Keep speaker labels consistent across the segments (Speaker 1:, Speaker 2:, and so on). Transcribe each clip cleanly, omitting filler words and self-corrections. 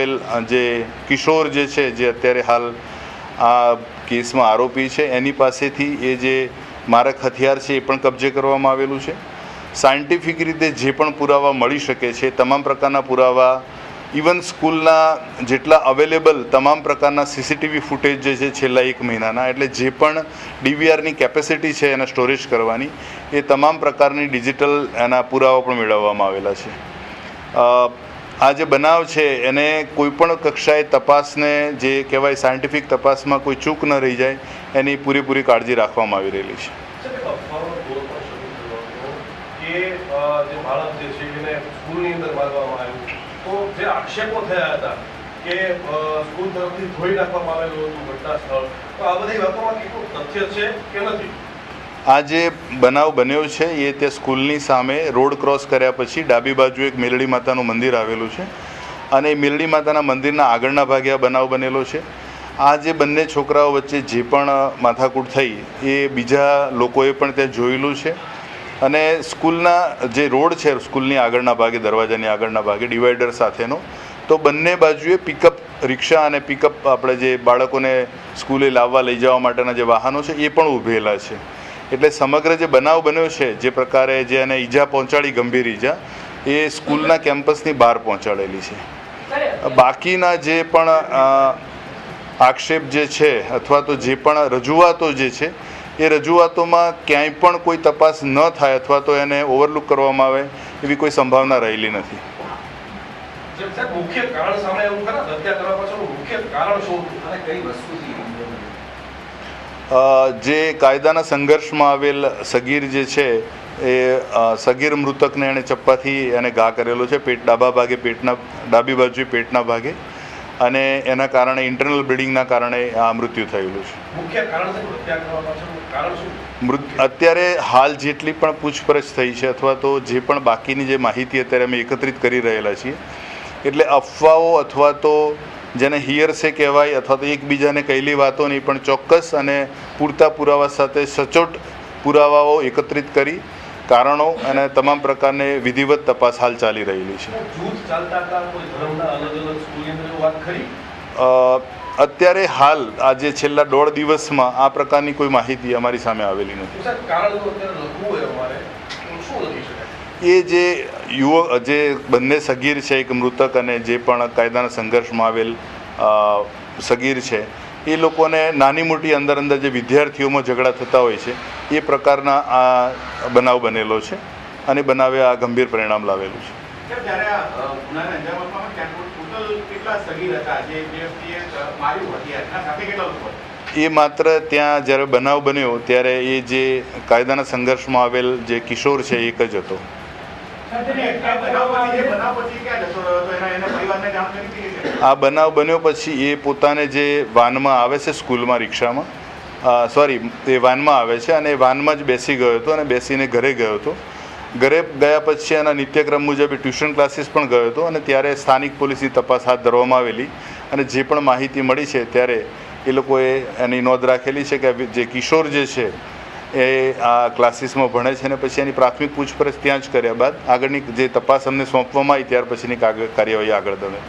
Speaker 1: આવેલ જે કિશોર જે છે, જે અત્યારે હાલ આ કેસમાં આરોપી છે, એની પાસેથી એ જે મારક હથિયાર છે એ પણ કબજે કરવામાં આવેલું છે. સાયન્ટિફિક રીતે જે પણ પુરાવા મળી શકે છે, તમામ પ્રકારના પુરાવા, ઇવન સ્કૂલના જેટલા અવેલેબલ તમામ પ્રકારના સીસીટીવી ફૂટેજ જે છે છેલ્લા 1 મહિનાના, એટલે જે પણ ડીવીઆરની કેપેસિટી છે એના સ્ટોરેજ કરવાની, એ તમામ પ્રકારની ડિજિટલ એના પુરાવા પણ મેળવવામાં આવેલા છે. આ જે બનાવ છે એને કોઈપણ કક્ષાએ તપાસને જે કહેવાય સાયન્ટિફિક તપાસમાં કોઈ ચૂક ન રહી જાય એની પૂરેપૂરી કાળજી રાખવામાં આવી રહેલી છે.
Speaker 2: જે બાળક જે છે એને સ્કૂલની અંદર મારવામાં આવ્યું, તો જે આક્ષેપો થયા હતા કે સ્કૂલ તરફથી ધોઈ નાખવામાં આવેલું હતું ઘટના સ્થળ, તો આ બધી વાતોમાં કેટલું તથ્ય છે કે નથી?
Speaker 1: આ જે બનાવ બન્યો છે એ તે સ્કૂલની સામે રોડ ક્રોસ કર્યા પછી ડાબી બાજુ એક મેલડી માતાનું મંદિર આવેલું છે અને એ મેલડી માતાના મંદિરના આગળના ભાગે આ બનાવ બનેલો છે. આ જે બંને છોકરાઓ વચ્ચે જે પણ માથાકૂટ થઈ એ બીજા લોકોએ પણ ત્યાં જોયેલું છે અને સ્કૂલના જે રોડ છે સ્કૂલની આગળના ભાગે, દરવાજાની આગળના ભાગે ડિવાઈડર સાથેનો, તો બંને બાજુએ પિકઅપ રિક્ષા અને પિકઅપ આપણે જે બાળકોને સ્કૂલે લાવવા લઈ જવા માટેના જે વાહનો છે એ પણ ઊભેલા છે. એટલે સમગ્ર જે બનાવ બન્યો છે, જે પ્રકારે જે એને ઈજા પહોંચાડી, ગંભીર ઈજા, એ સ્કૂલના કેમ્પસની બહાર પહોંચાડેલી છે. બાકીના જે પણ આક્ષેપ જે છે અથવા તો જે પણ રજૂઆતો જે છે એ રજૂઆતોમાં ક્યાંય પણ કોઈ તપાસ ન થાય અથવા તો એને ઓવરલુક કરવામાં આવે એવી કોઈ સંભાવના રહેલી નથી.
Speaker 2: મુખ્ય કારણ સામે એવું ખરા, હત્યા કરવા પાછળનું મુખ્ય કારણ શું અને કઈ વસ્તુથી?
Speaker 1: જે કાયદાના સંઘર્ષમાં આવેલ સગીર જે છે એ સગીર મૃતકને એણે ચપ્પાથી એને ઘા કરેલો છે, ડાબા ભાગે, પેટના ડાબી બાજુ પેટના ભાગે, અને એના કારણે ઇન્ટરનલ બ્લીડિંગના કારણે આ મૃત્યુ થયેલું છે.
Speaker 2: મુખ્ય કારણ હત્યા કરવા પાછળનું કારણ શું?
Speaker 1: અત્યારે હાલ જેટલી પણ પૂછપરછ થઈ છે અથવા તો જે પણ બાકીની જે માહિતી અત્યારે અમે એકત્રિત કરી રહેલા છીએ, એટલે અફવાઓ અથવા તો જેને હિયરસે કહેવાય અથવા તો એકબીજાને કહેલી વાતો નહીં, પણ ચોક્કસ અને પૂરતા પુરાવા સાથે સચોટ પુરાવાઓ એકત્રિત કરી કારણો અને તમામ પ્રકારની વિધિવત તપાસ હાલ ચાલી રહેલી છે. અત્યારે હાલ આજે છેલ્લા 1.5 દિવસમાં આ પ્રકારની કોઈ માહિતી અમારી સામે આવેલી નથી. એ જે જે બંને સગીર છે, એક મૃતક અને જે પણ કાયદાના સંઘર્ષમાં આવેલ સગીર છે, એ લોકોને નાની મોટી અંદર જે વિદ્યાર્થીઓમાં ઝઘડા થતા હોય છે એ પ્રકારના આ બનાવ બનેલો છે અને બનાવે આ ગંભીર પરિણામ લાવેલું છે. એ માત્ર ત્યાં જ્યારે બનાવ બન્યો ત્યારે એ જે કાયદાના સંઘર્ષમાં આવેલ જે કિશોર છે એક જ હતો. આ બનાવ બન્યો પછી એ પોતાને જે વાનમાં આવે છે, સ્કૂલમાં રિક્ષામાં, એ વાનમાં આવે છે અને એ વાનમાં જ બેસી ગયો હતો અને બેસીને ઘરે ગયો હતો. ઘરે ગયા પછી એના નિત્યક્રમ મુજબ એ ટ્યુશન ક્લાસીસ પણ ગયો હતો અને ત્યારે સ્થાનિક પોલીસની તપાસ હાથ ધરવામાં આવેલી અને જે પણ માહિતી મળી છે ત્યારે એ લોકોએ એની નોંધ રાખેલી છે કે જે કિશોર જે છે એ આ ક્લાસીસમાં ભણે છે અને પછી એની પ્રાથમિક પૂછપરછ ત્યાં જ કર્યા બાદ આગળની જે તપાસ અમને સોંપવામાં આવી ત્યાર પછીની કાર્યવાહી આગળ ધરે.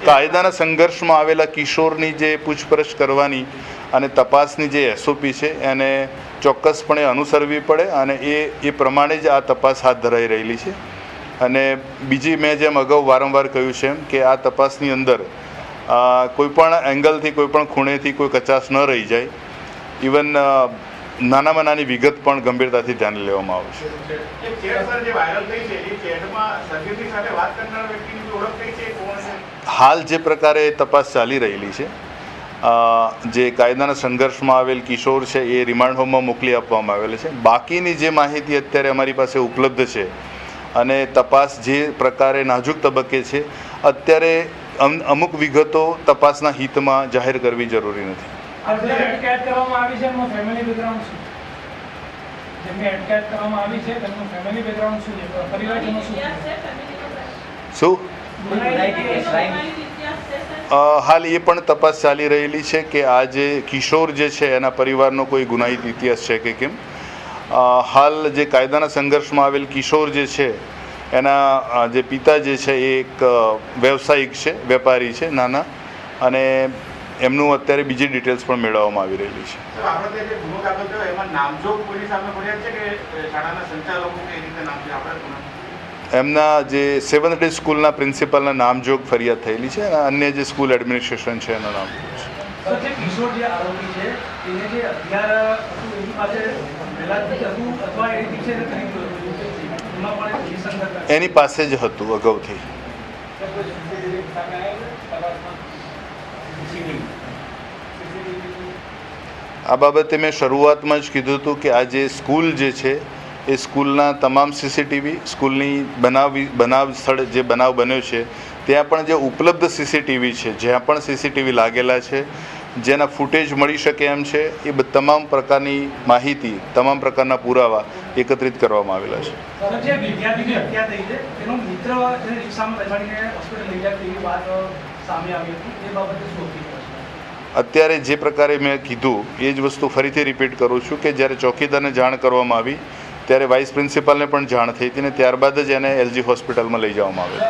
Speaker 1: કાયદાના સંઘર્ષમાં આવેલા કિશોરની જે પૂછપરછ કરવાની અને તપાસની જે એસઓપી છે એને ચોક્કસપણે અનુસરવી પડે અને એ પ્રમાણે જ આ તપાસ હાથ ધરાઈ રહેલી છે. અને બીજી મેં જેમ અગાઉ વારંવાર કહ્યું છે એમ કે આ તપાસની અંદર કોઈપણ એંગલથી, કોઈપણ ખૂણેથી કોઈ કચાશ ન રહી જાય. ઇવન નાનામાં નાની વિગત પણ ગંભીરતાથી ધ્યાને લેવામાં આવશે. હાલ જે પ્રકારે તપાસ ચાલી રહેલી છે, જે કાયદાના સંઘર્ષમાં આવેલ કિશોર છે એ રિમાન્ડ હોમમાં મોકલી આપવામાં આવેલ છે. બાકીની જે માહિતી અત્યારે અમારી પાસે ઉપલબ્ધ છે અને તપાસ જે પ્રકારે નાજુક તબક્કે છે, અત્યારે અમુક વિગતો તપાસના હિતમાં જાહેર કરવી જરૂરી નથી. શું હાલ એ પણ તપાસ ચાલી રહેલી છે કે આ જે કિશોર જે છે એના પરિવારનો કોઈ ગુનાહિત ઇતિહાસ છે કે કેમ. હાલ જે કાયદાના સંઘર્ષમાં આવેલ કિશોર જે છે એના જે પિતા જે છે એ એક વ્યવસાયિક છે, વેપારી છે નાના, અને એમનું અત્યારે બીજી ડિટેલ્સ પણ મેળવવામાં આવી રહેલી છે.
Speaker 3: આપણે જે ગુનો દાખલ થયો એમાં નામજોગ કોઈની સામે ફરિયાદ છે કે શાળાના સંચાલકો કે એ રીતે નામ છે આપણે?
Speaker 1: એમના જે 7th ડે સ્કૂલના પ્રિન્સિપલના નામજોગ ફરિયાદ થયેલી છે અને અન્ય જે સ્કૂલ એડમિનિસ્ટ્રેશન છે એનું નામ છે.
Speaker 4: સર, જે કિશોર જે આરોપી છે એને જે હથિયાર હતું એની પાસે પહેલાંથી હતું અથવા એ દિવસે એને ખરીદ્યું હતું એમાં પણ એક વિસંગત
Speaker 1: એની પાસે જ હતું અગાઉથી. આ બાબતે મેં શરૂઆતમાં જ કીધું હતું કે આ જે સ્કૂલ જે છે એ સ્કૂલના તમામ સીસીટીવી, સ્કૂલની બનાવ સ્થળ જે બનાવ બન્યો છે ત્યાં પણ જે ઉપલબ્ધ સીસીટીવી છે, જ્યાં પણ સીસીટીવી લાગેલા છે, જેના ફૂટેજ મળી શકે એમ છે, એ તમામ પ્રકારની માહિતી, તમામ પ્રકારના પુરાવા એકત્રિત કરવામાં આવેલા છે.
Speaker 4: સર, જે વિદ્યાર્થીની હત્યા થઈ છે એનો મિત્ર જેને રિક્ષામાં બેસાડીને હોસ્પિટલ લઈ જાય તેવી વાત સામે આવી હતી, એ બાબતે શું હતી?
Speaker 1: અત્યારે જે પ્રકારે મેં કીધું એ જ વસ્તુ ફરીથી રિપીટ કરું છું કે જ્યારે ચોકીદારને જાણ કરવામાં આવી ત્યારે વાઇસ પ્રિન્સિપાલને પણ જાણ થઈ હતી ને ત્યારબાદ જ એને એલજી હોસ્પિટલમાં લઈ જવામાં આવેલ.